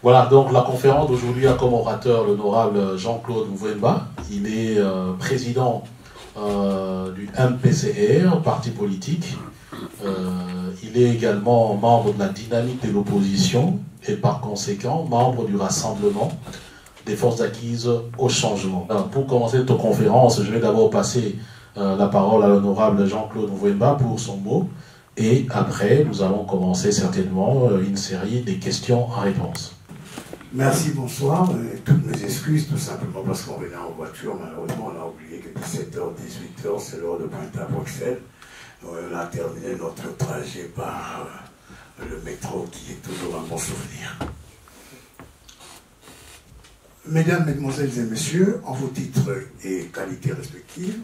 Voilà, donc la conférence d'aujourd'hui a comme orateur l'honorable Jean-Claude Mvwemba. Il est président du MPCR, parti politique. Il est également membre de la dynamique de l'opposition et par conséquent membre du rassemblement des forces acquises au changement. Alors, pour commencer cette conférence, je vais d'abord passer la parole à l'honorable Jean-Claude Mvwemba pour son mot. Et après, nous allons commencer certainement une série de questions à réponse. Merci, bonsoir. Toutes mes excuses, tout simplement parce qu'on venait en voiture. Malheureusement, on a oublié que 17h, 18h, c'est l'heure de pointe à Bruxelles. On a terminé notre trajet par le métro, qui est toujours un bon souvenir. Mesdames, Mesdemoiselles et Messieurs, en vos titres et qualités respectives,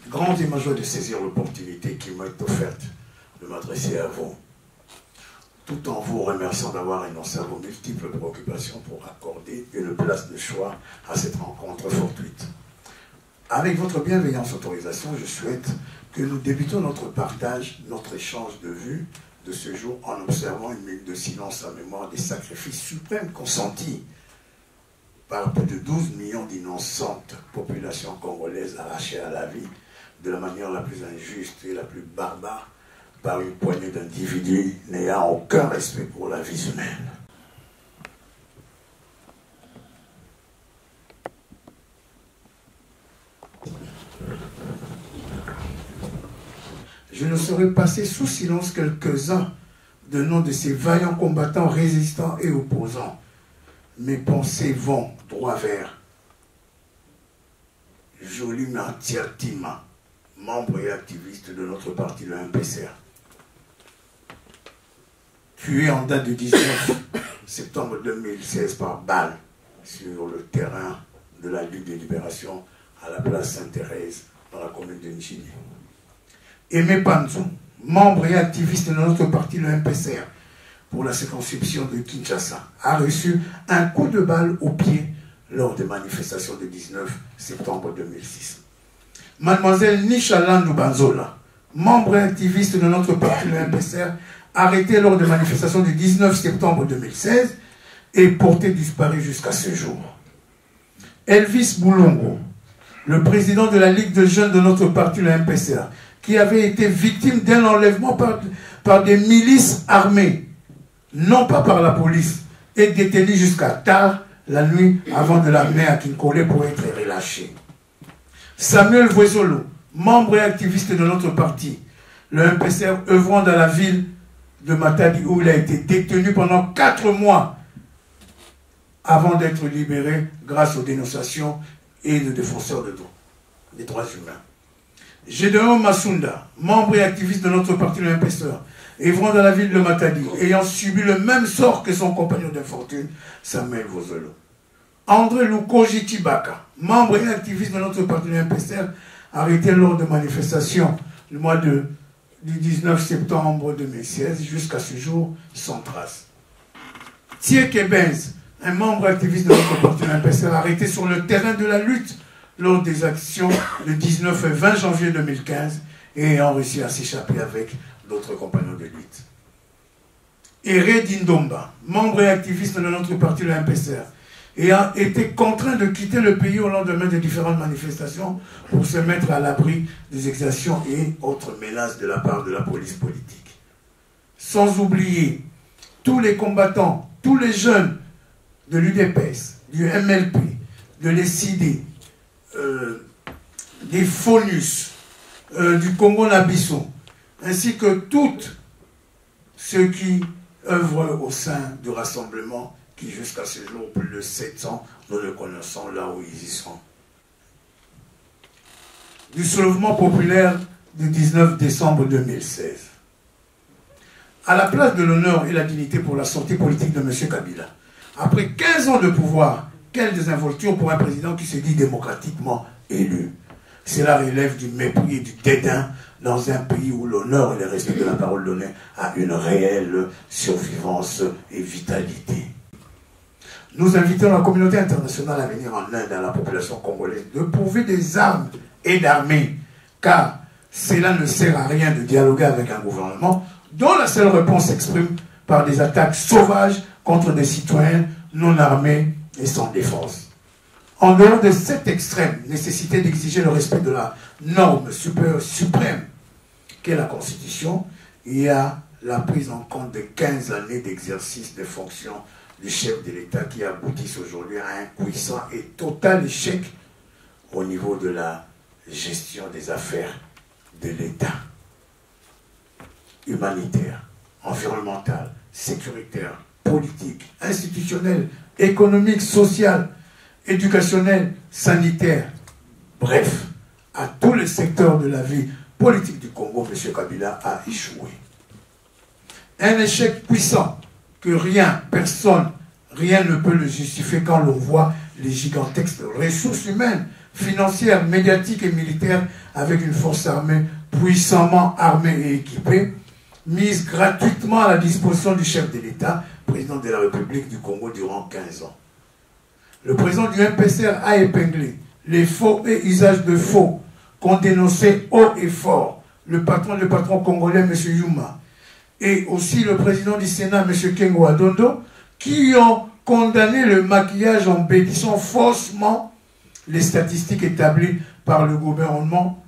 grand est ma joie de saisir l'opportunité qui m'a été offerte de m'adresser à vous, tout en vous remerciant d'avoir énoncé vos multiples préoccupations pour accorder une place de choix à cette rencontre fortuite. Avec votre bienveillance autorisation, je souhaite que nous débutions notre partage, notre échange de vues de ce jour en observant une minute de silence en mémoire des sacrifices suprêmes consentis par plus de 12 millions d'innocentes populations congolaises arrachées à la vie de la manière la plus injuste et la plus barbare par une poignée d'individus n'ayant aucun respect pour la vie humaine. Je ne saurais passer sous silence quelques-uns de noms de ces vaillants combattants, résistants et opposants. Mes pensées vont droit vers Jolie Martiatima, membre et activiste de notre parti, le MPCR. Tué en date du 19 septembre 2016 par balle sur le terrain de la Ligue de Libération à la place Sainte-Thérèse dans la commune de Njini. Aimé Panzou, membre et activiste de notre parti, le MPCR, pour la circonscription de Kinshasa, a reçu un coup de balle au pied lors des manifestations du 19 septembre 2006. Mademoiselle Nishalandou Banzola, membre et activiste de notre parti, le MPCR, arrêtée lors des manifestations du 19 septembre 2016 et portée disparue jusqu'à ce jour. Elvis Boulongo, le président de la Ligue de jeunes de notre parti, le MPCR, qui avait été victime d'un enlèvement par des milices armées, non pas par la police, est détenu jusqu'à tard la nuit avant de l'amener à Kinkole pour être relâché. Samuel Vwezolo, membre et activiste de notre parti, le MPCR œuvrant dans la ville de Matadi où il a été détenu pendant 4 mois avant d'être libéré grâce aux dénonciations et de défenseurs des droits humains. Gédéon Masunda, membre et activiste de notre parti, le MPCR, œuvrant dans la ville de Matadi, ayant subi le même sort que son compagnon d'infortune, Samuel Vwezolo. André Lukoji Tibaka, membre et activiste de notre parti, le MPCR, arrêté lors de manifestations le mois du 19 septembre 2016 jusqu'à ce jour sans trace. Thieke Benz, un membre activiste de notre parti, le MPCR, arrêté sur le terrain de la lutte lors des actions le 19 et 20 janvier 2015 et ayant réussi à s'échapper avec d'autres compagnons de lutte. Eré Dindomba, membre et activiste de notre parti, le MPCR, ayant été contraint de quitter le pays au lendemain de différentes manifestations pour se mettre à l'abri des exactions et autres menaces de la part de la police politique. Sans oublier tous les combattants, tous les jeunes de l'UDPS, du MLP, de l'ECD, des FONUS, du Congo-Nabisso, ainsi que tous ceux qui œuvrent au sein du rassemblement qui jusqu'à ce jour, plus de 700, nous le connaissons là où ils y sont. Du soulèvement populaire du 19 décembre 2016. À la place de l'honneur et la dignité pour la sortie politique de M. Kabila, après 15 ans de pouvoir, quelle désinvolture pour un président qui se dit démocratiquement élu. Cela relève du mépris et du dédain dans un pays où l'honneur et le respect de la parole donnée a une réelle survivance et vitalité. Nous invitons la communauté internationale à venir en aide à la population congolaise de pourvu des armes et d'armées, car cela ne sert à rien de dialoguer avec un gouvernement dont la seule réponse s'exprime par des attaques sauvages contre des citoyens non armés et sans défense. En dehors de cette extrême nécessité d'exiger le respect de la norme suprême qu'est la Constitution, il y a la prise en compte de 15 années d'exercice de fonctions du chef de l'État qui aboutissent aujourd'hui à un puissant et total échec au niveau de la gestion des affaires de l'État. Humanitaire, environnemental, sécuritaire, politique, institutionnel, économique, social, éducationnel, sanitaire, bref, à tous les secteurs de la vie politique du Congo, M. Kabila a échoué. Un échec puissant que rien, personne, rien ne peut le justifier quand l'on voit les gigantesques ressources humaines, financières, médiatiques et militaires avec une force armée puissamment armée et équipée, mise gratuitement à la disposition du chef de l'État, président de la République du Congo durant 15 ans. Le président du MPCR a épinglé les faux et usages de faux qu'ont dénoncé haut et fort le patron congolais, M. Yuma, et aussi le président du Sénat, M. Kengo Adondo, qui ont condamné le maquillage en bénissant faussement les statistiques établies par le gouvernement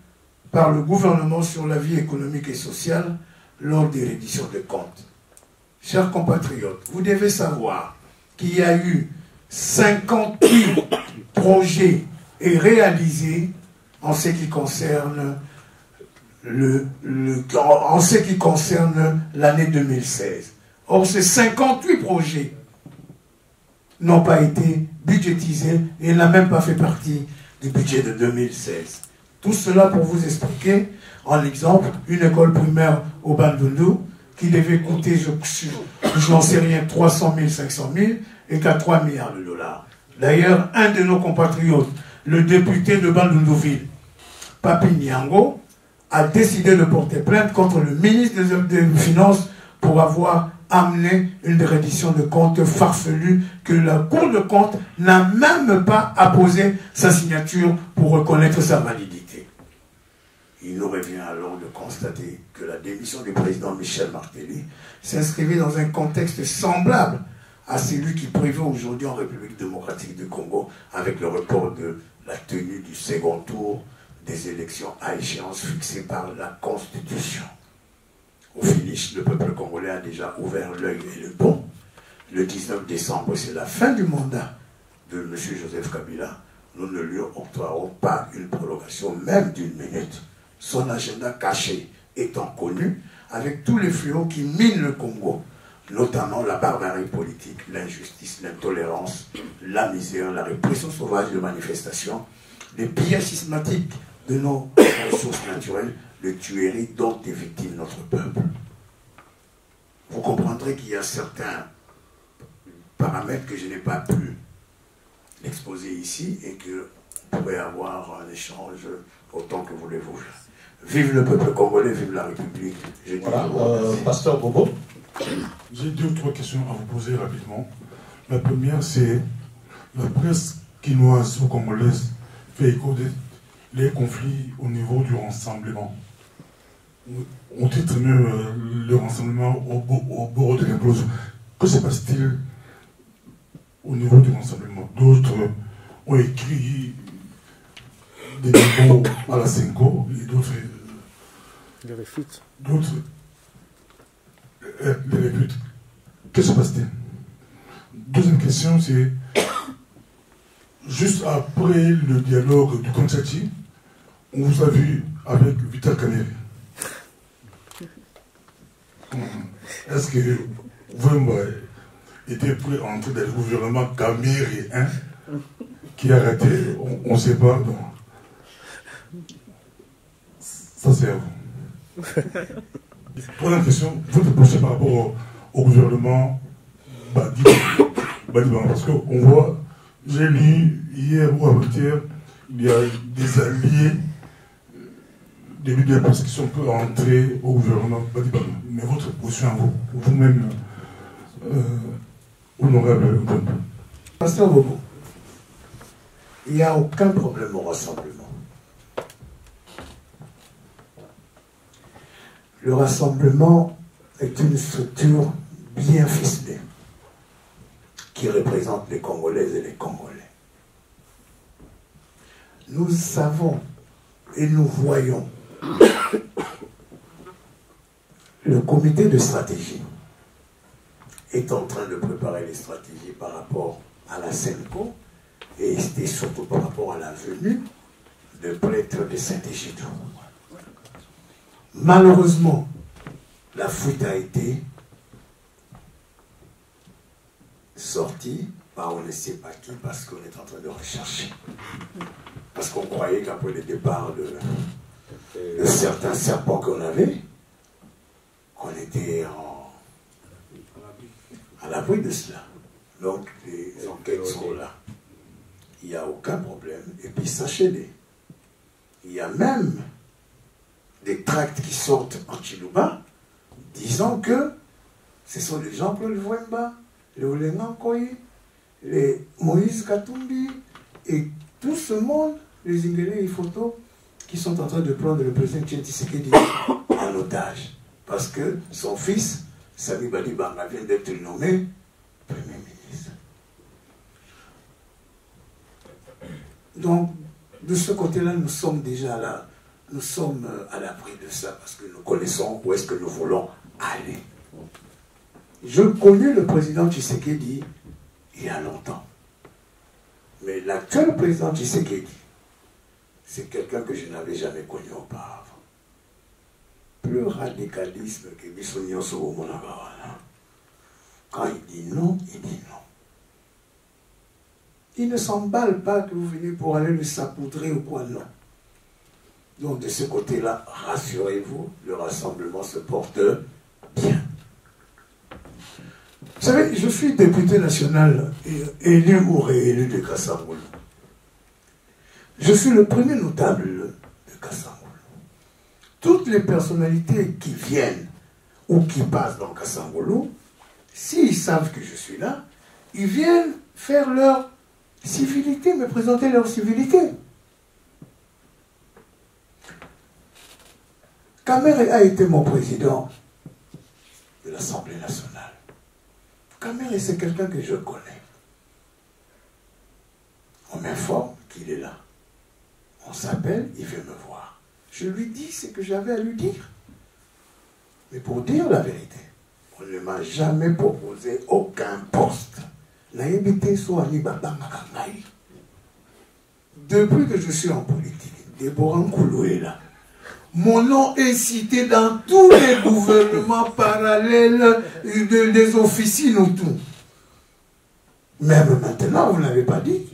sur la vie économique et sociale lors des redditions de comptes. Chers compatriotes, vous devez savoir qu'il y a eu 58 projets réalisés en ce qui concerne l'année 2016. Or, ces 58 projets n'ont pas été budgétisés et n'ont même pas fait partie du budget de 2016. Tout cela pour vous expliquer, en exemple, une école primaire au Bandundu qui devait coûter, je n'en sais rien, 300 000, 500 000 et qu'à 3 milliards de dollars. D'ailleurs, un de nos compatriotes, le député de Bandunduville, Papi Nyango, a décidé de porter plainte contre le ministre des Finances pour avoir amené une reddition de comptes farfelue que la Cour de compte n'a même pas apposé sa signature pour reconnaître sa validité. Il nous revient alors de constater que la démission du président Michel Martelly s'inscrivait dans un contexte semblable à celui qui prévaut aujourd'hui en République démocratique du Congo avec le report de la tenue du second tour des élections à échéance fixée par la Constitution. Au finish, le peuple congolais a déjà ouvert l'œil et le bon. Le 19 décembre, c'est la fin du mandat de M. Joseph Kabila. Nous ne lui octroierons pas une prolongation même d'une minute. Son agenda caché étant connu, avec tous les fléaux qui minent le Congo, notamment la barbarie politique, l'injustice, l'intolérance, la misère, la répression sauvage de manifestations, les pillages systématiques de nos ressources naturelles, le tuerie dont est victime notre peuple. Vous comprendrez qu'il y a certains paramètres que je n'ai pas pu exposer ici et qu'on pourrait avoir un échange autant que voulez-vous. Vive le peuple congolais, vive la République. Voilà, Pasteur Bobo. J'ai 2 ou 3 questions à vous poser rapidement. La première, c'est la presse quinoise ou congolaise fait écho des conflits au niveau du rassemblement. On titre même le rassemblement au bord de l'implosion. Que se passe-t-il au niveau du rassemblement? D'autres ont écrit des mots à la Senko et d'autres les réfutent. D'autres les réfutent. Que se passe-t-il? Deuxième question, c'est juste après le dialogue du Konchati, on vous a vu avec Vital Kamerhe. Est-ce que Wemba était prêt à entrer dans le gouvernement Kamerhe 1 qui a raté? On ne sait pas. Donc. Ça, c'est à vous. Troisième question, votre projet par rapport au gouvernement Badiba, parce qu'on voit, j'ai lu hier ou avant-hier, il y a des alliés des leaders de la presse qui sont peu entrés au gouvernement Badiba. Mais votre position à vous-même, honorable Oudon. Pasteur Bobo, il n'y a aucun problème au rassemblement. Le rassemblement est une structure bien ficelée. qui représente les Congolaises et les Congolais. Nous savons et nous voyons le comité de stratégie est en train de préparer les stratégies par rapport à la SENCO et surtout par rapport à la venue de prêtres de Saint-Égidio. Malheureusement, la fuite a été sortie par on ne sait pas qui parce qu'on est en train de rechercher. Parce qu'on croyait qu'après le départ de certains serpents qu'on avait, qu'on était à l'abri de cela. Donc les enquêtes sont là. Il n'y a aucun problème. Et puis sachez-le, il y a même des tracts qui sortent en Chiluba disant que ce sont les Jean-Claude Vwemba, les Olenga Nkoyi, les Moïse Katumbi et tout ce monde, les Ingélé et Photo, qui sont en train de prendre le président Tshisekedi en otage. Parce que son fils, Sami Badibanga, vient d'être nommé Premier ministre. Donc, de ce côté-là, nous sommes déjà là. Nous sommes à l'abri de ça parce que nous connaissons où est-ce que nous voulons aller. Je connais le président Tshisekedi il y a longtemps. Mais l'actuel président Tshisekedi, c'est quelqu'un que je n'avais jamais connu auparavant. Plus radicalisme que Bissonio Sogomonagawana. Quand il dit non, il dit non. Il ne s'emballe pas que vous venez pour aller le saupoudrer ou quoi, non. Donc de ce côté-là, rassurez-vous, le rassemblement se porte bien. Vous savez, je suis député national élu ou réélu de Kassamoulou. Je suis le premier notable de Kassamoulou. Toutes les personnalités qui viennent ou qui passent dans Kassamoulou, s'ils savent que je suis là, ils viennent faire leur civilité, me présenter leur civilité. Kamere a été mon président de l'Assemblée nationale. Kamere, c'est quelqu'un que je connais. On m'informe qu'il est là. On s'appelle, il vient me voir. Je lui dis ce que j'avais à lui dire. Mais pour dire la vérité, on ne m'a jamais proposé aucun poste. Depuis que je suis en politique, Déborah Nkoulou est là. Mon nom est cité dans tous les gouvernements parallèles des officines ou tout. Même maintenant, vous ne l'avez pas dit.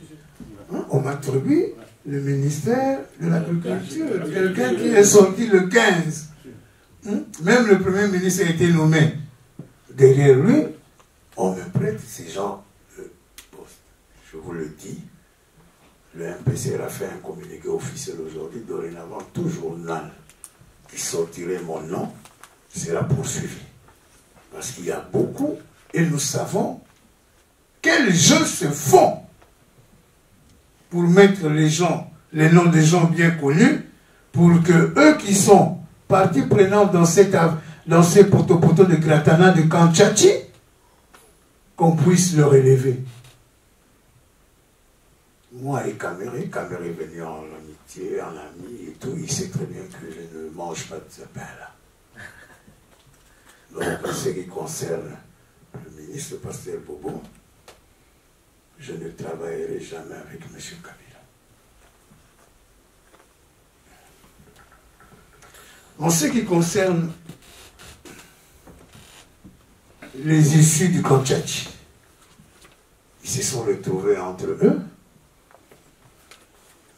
Hein, on m'attribue le ministère de l'Agriculture. Quelqu'un qui est sorti le 15. Hein, même le Premier ministre a été nommé. Derrière lui, on me prête ces gens de poste. Je vous le dis, le MPCR a fait un communiqué officiel aujourd'hui, dorénavant, tout journal qui sortirait mon nom sera poursuivi. Parce qu'il y a beaucoup, et nous savons quels jeux se font pour mettre les gens, les noms des gens bien connus, pour que eux qui sont partie prenante dans ces poteaux de Gratana de Kanchachi, qu'on puisse leur élever. Moi et Kamere est venu en amitié, en ami et tout, il sait très bien que je ne mange pas de ce pain-là. Donc, en ce qui concerne le ministre Pasteur Bobo, je ne travaillerai jamais avec M. Kabila. En ce qui concerne les issus du Kanchachi, ils se sont retrouvés entre eux.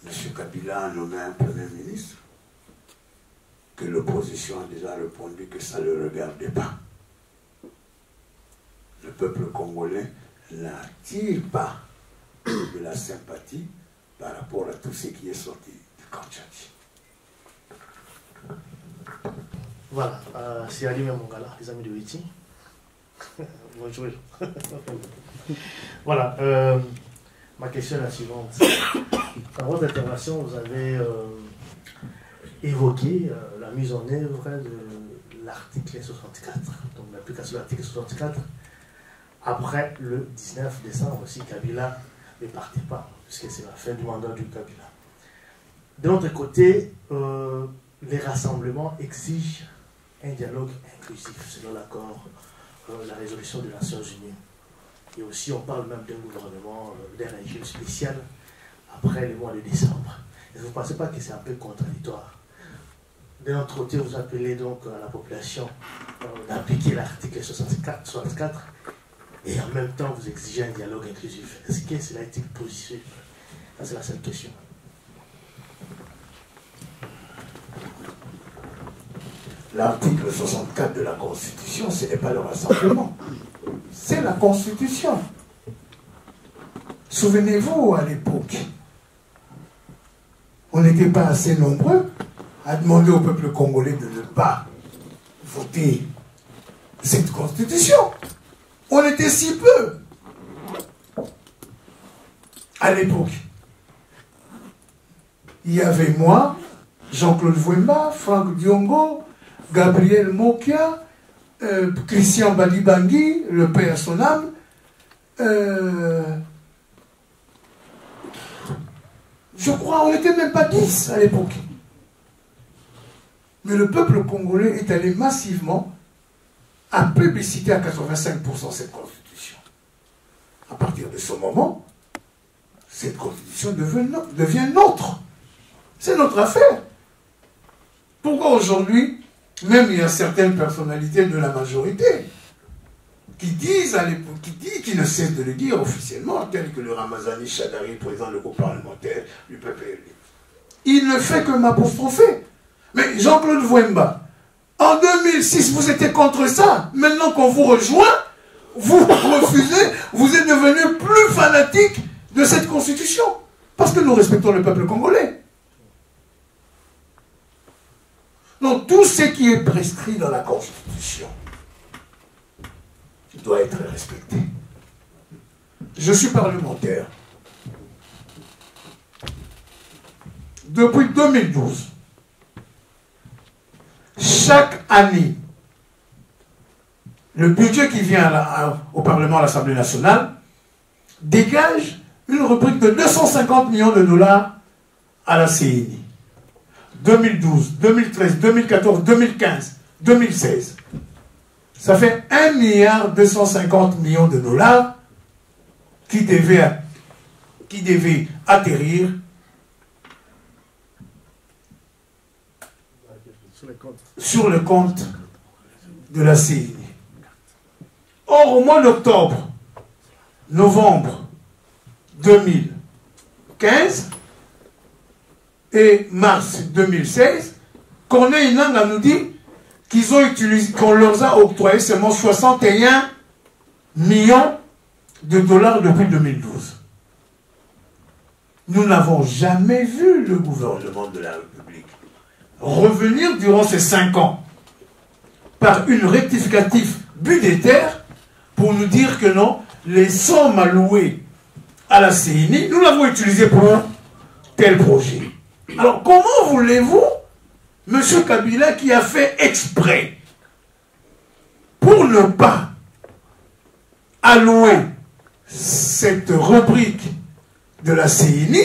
M. Kabila a nommé un Premier ministre que l'opposition a déjà répondu que ça ne le regardait pas. Le peuple congolais n'attire pas de la sympathie par rapport à tout ce qui est sorti du Kanchachi. Voilà, c'est Ali Mongala, les amis de Haïti. Bonjour. Voilà, ma question est la suivante. Dans votre intervention, vous avez évoqué la mise en œuvre de l'article 64, donc l'application de l'article 64 Après le 19 décembre aussi, Kabila ne partait pas, puisque c'est la fin du mandat du Kabila. De l'autre côté, les rassemblements exigent un dialogue inclusif, selon l'accord, la résolution des Nations Unies. Et aussi, on parle même d'un gouvernement, d'un régime spécial après le mois de décembre. Et vous ne pensez pas que c'est un peu contradictoire? De notre côté, vous appelez donc à la population d'appliquer l'article 64 et en même temps vous exigez un dialogue inclusif. Est-ce que cela est-il possible? Ça, c'est la seule question. L'article 64 de la Constitution, ce n'est pas le rassemblement. C'est la Constitution. Souvenez-vous, à l'époque, on n'était pas assez nombreux à demander au peuple congolais de ne pas voter cette Constitution. On était si peu à l'époque. Il y avait moi, Jean-Claude Vouemba, Franck Diongo, Gabriel Mokia, Christian Balibangui, le paix à son âme, je crois, on n'était même pas 10 à l'époque. Mais le peuple congolais est allé massivement à plébisciter à 85% cette constitution. À partir de ce moment, cette constitution devient nôtre. C'est notre affaire. Pourquoi aujourd'hui, même il y a certaines personnalités de la majorité qui disent à l'époque, qui ne cessent de le dire officiellement, tels que le Ramazani Chadari, président du groupe parlementaire du PPL. Il ne fait que m'apostropher. Mais Jean-Claude Vouemba, en 2006, vous étiez contre ça. Maintenant qu'on vous rejoint, vous refusez, vous êtes devenu plus fanatique de cette constitution. Parce que nous respectons le peuple congolais. Donc tout ce qui est prescrit dans la constitution doit être respecté. Je suis parlementaire. Depuis 2012, chaque année, le budget qui vient au Parlement, à l'Assemblée nationale, dégage une rubrique de 250 millions de dollars à la CENI. 2012, 2013, 2014, 2015, 2016. Ça fait 1,250 milliard de dollars qui devaient atterrir sur le compte de la CENI. Or, au mois d'octobre, novembre 2015 et mars 2016, Corneille Nangaa nous dit qu'on leur a octroyé seulement 61 millions de dollars depuis 2012. Nous n'avons jamais vu le gouvernement de la République revenir durant ces 5 ans par une rectificative budgétaire pour nous dire que non, les sommes allouées à la CENI, nous l'avons utilisé pour tel projet. Alors comment voulez-vous, M. Kabila, qui a fait exprès pour ne pas allouer cette rubrique de la CENI,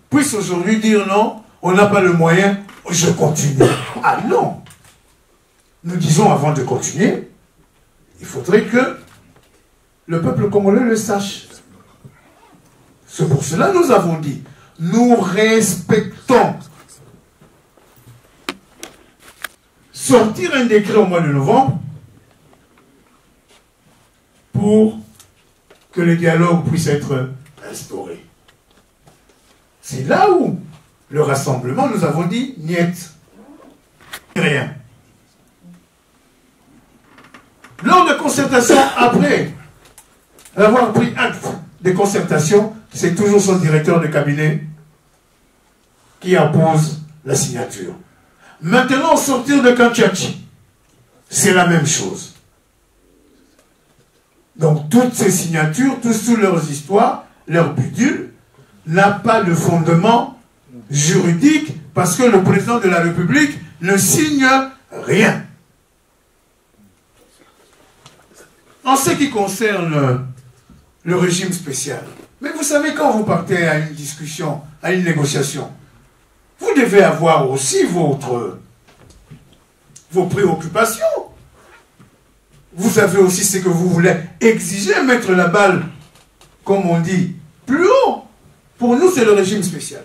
puisse aujourd'hui dire non, on n'a pas le moyen, je continue. Ah non! Nous disons avant de continuer, il faudrait que le peuple congolais le sache. C'est pour cela que nous avons dit, nous respectons. Sortir un décret au mois de novembre pour que le dialogue puisse être instauré. C'est là où le rassemblement, nous avons dit, niet, rien. Lors de concertation, après avoir pris acte des concertations, c'est toujours son directeur de cabinet qui appose la signature. Maintenant, au sortir de Kantiachi, c'est la même chose. Donc, toutes ces signatures, toutes leurs histoires, leurs bidules, n'a pas de fondement juridique parce que le président de la République ne signe rien. En ce qui concerne le régime spécial, mais vous savez, quand vous partez à une discussion, à une négociation, vous devez avoir aussi vos préoccupations. Vous avez aussi ce que vous voulez exiger, mettre la balle, comme on dit, plus haut. Pour nous, c'est le régime spécial.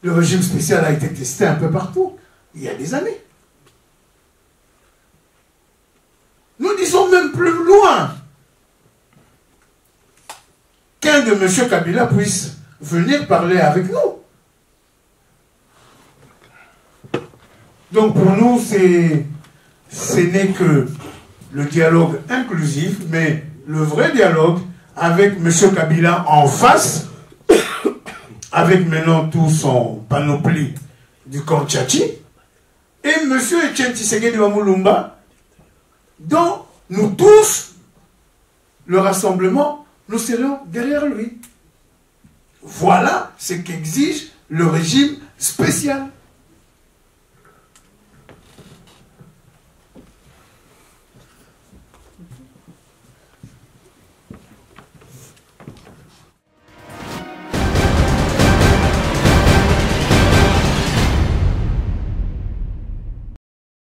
Le régime spécial a été testé un peu partout, il y a des années. Nous disons même plus loin qu'un de M. Kabila puisse venir parler avec nous. Donc pour nous, ce n'est que le dialogue inclusif, mais le vrai dialogue avec M. Kabila en face, avec maintenant tout son panoplie du camp Tchatchi, et M. Etienne Tshisekedi Wamulumba, dont nous tous, le rassemblement, nous serions derrière lui. Voilà ce qu'exige le régime spécial.